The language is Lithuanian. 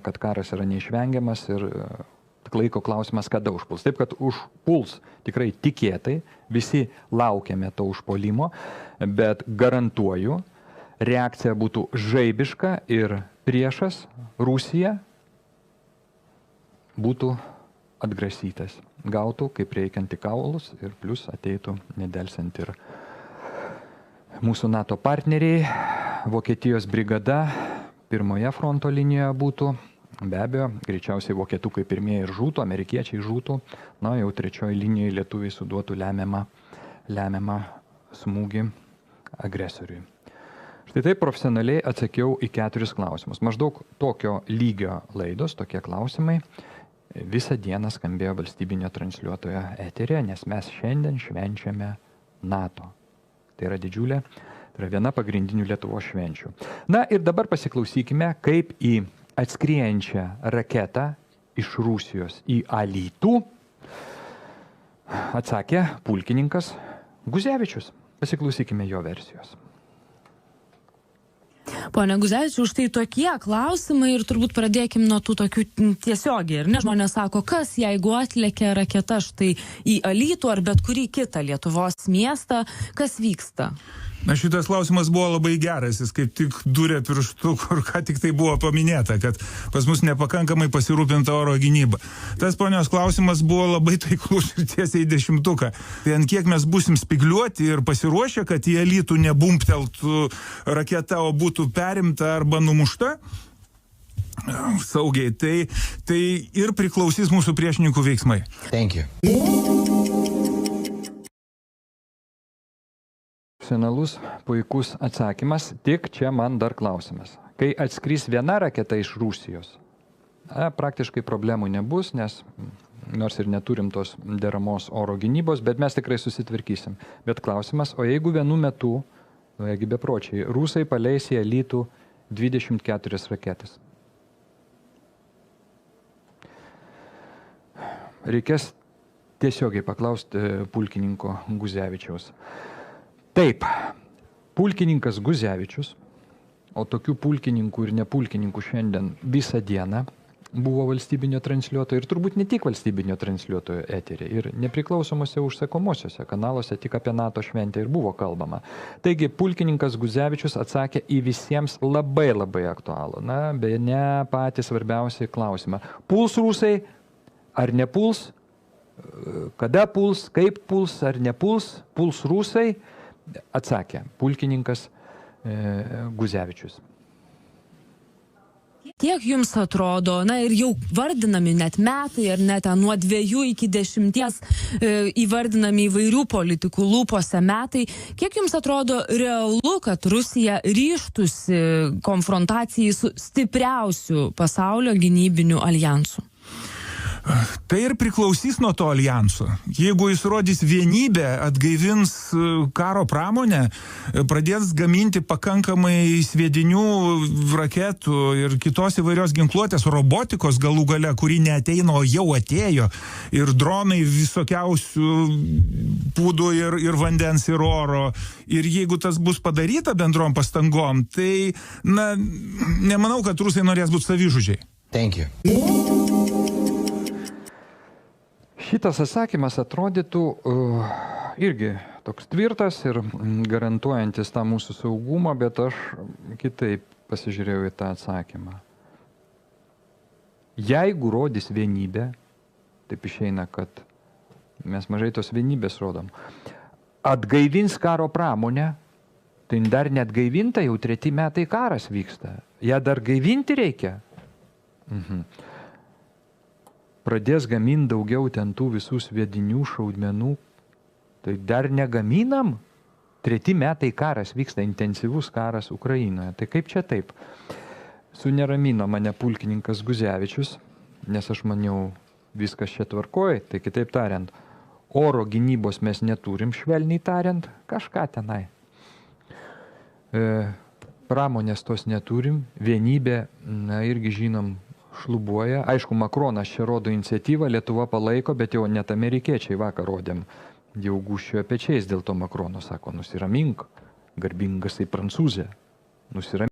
kad karas yra neišvengiamas ir tik laiko klausimas, kada užpuls. Taip, kad užpuls tikrai tikėtai, visi laukiame to užpuolimo, bet garantuoju, reakcija būtų žaibiška ir priešas, Rusija, būtų atgrasytas. Gautų, kaip reikiant į kaulus ir plus ateitų nedelsiant ir mūsų NATO partneriai, Vokietijos brigada pirmoje fronto linijoje būtų, be abejo, greičiausiai vokietukai pirmieji ir žūtų, amerikiečiai žūtų, na jau trečioji linijoje lietuviai suduotų lemiamą smūgį agresoriui. Štai taip profesionaliai atsakiau į 4 klausimus. Maždaug tokio lygio laidos, tokie klausimai visą dieną skambėjo valstybinio transliuotojo eterė, nes mes šiandien švenčiame NATO. Tai yra didžiulė, tai yra viena pagrindinių Lietuvos švenčių. Na ir dabar pasiklausykime, kaip į atskriejančią raketą iš Rusijos į Alytų atsakė pulkininkas Guzevičius. Pasiklausykime jo versijos. Pone Guzevičiau, štai tokie klausimai ir turbūt pradėkim nuo tų tokių tiesiogiai. Ir ne, žmonės sako, kas jeigu atlėkia raketa štai į Alytų ar bet kurį kitą Lietuvos miestą, kas vyksta? Na, šitas klausimas buvo labai geras, jis kaip tik durė pirštu, kur ką tik tai buvo paminėta, kad pas mus nepakankamai pasirūpinta oro gynyba. Tas ponios klausimas buvo labai taiklus ir tiesiai į 10-tuką. Tai ant kiek mes būsim spigliuoti ir pasiruošę, kad į Alytų nebumpteltų raketa, o būtų perimta arba numušta saugiai, tai ir priklausys mūsų priešininkų veiksmai. Thank you. Profesionalus, puikus atsakymas, tik čia man dar klausimas. Kai atskris viena raketa iš Rusijos, praktiškai problemų nebus, nes nors ir neturim tos deramos oro gynybos, bet mes tikrai susitvarkysim. Bet klausimas, o jeigu vienu metu, jeigu bepročiai, rusai paleis į Alytų 24 raketas? Reikės tiesiogiai paklausti pulkininko Guzevičiaus. Taip, pulkininkas Guzevičius, o tokių pulkininkų ir nepulkininkų šiandien visą dieną buvo valstybinio transliuotojo ir turbūt ne tik valstybinio transliuotojo eterė, ir nepriklausomose užsakomosiuose kanaluose tik apie NATO šventę ir buvo kalbama. Taigi, pulkininkas Guzevičius atsakė į visiems labai aktualų, beje, ne patį svarbiausią klausimą. Puls rusai ar nepuls, kada puls, kaip puls ar nepuls, puls rusai, atsakė pulkininkas Guzevičius. Kiek jums atrodo, na ir jau vardinami net metai, ar net nuo 2 iki 10 įvardinami įvairių politikų lūpose metai, kiek jums atrodo realu, kad Rusija ryžtųsi konfrontacijai su stipriausiu pasaulio gynybiniu aljansu? Tai ir priklausys nuo to aljanso. Jeigu jis rodys vienybę, atgaivins karo pramonę, pradės gaminti pakankamai sviedinių, raketų ir kitos įvairios ginkluotės, robotikos galų gale, kuri neateina, o jau atėjo, ir dronai visokiausių būdų ir vandens, ir oro. Ir jeigu tas bus padaryta bendrom pastangom, tai, nemanau, kad rusai norės būti savižudžiai. Thank you. Šitas atsakymas atrodytų irgi toks tvirtas ir garantuojantis tą mūsų saugumą, bet aš kitaip pasižiūrėjau į tą atsakymą. Jeigu rodys vienybę, taip išeina, kad mes mažai tos vienybės rodom, atgaivins karo pramonę, tai dar net gaivinta, jau 3 metai karas vyksta. Ja dar gaivinti reikia. Pradės gaminti daugiau ten tų visų sviedinių, šaudmenų, tai dar negaminam. 3 metai karas vyksta, intensyvus karas Ukrainoje. Tai kaip čia taip? Suneramino mane pulkininkas Guzevičius, nes aš maniau, viskas čia tvarkoj, tai kitaip tariant, oro gynybos mes neturim, švelniai tariant, kažką tenai. Pramonės tos neturim, vienybė, irgi žinom, šlubuoja. Aišku, Makronas čia rodo iniciatyvą, Lietuva palaiko, bet jau net amerikiečiai vakar rodėm, jau gūščiojo pečiais dėl to Makrono, sako, nusiramink, garbingas tai Prancūzė, nusiramink.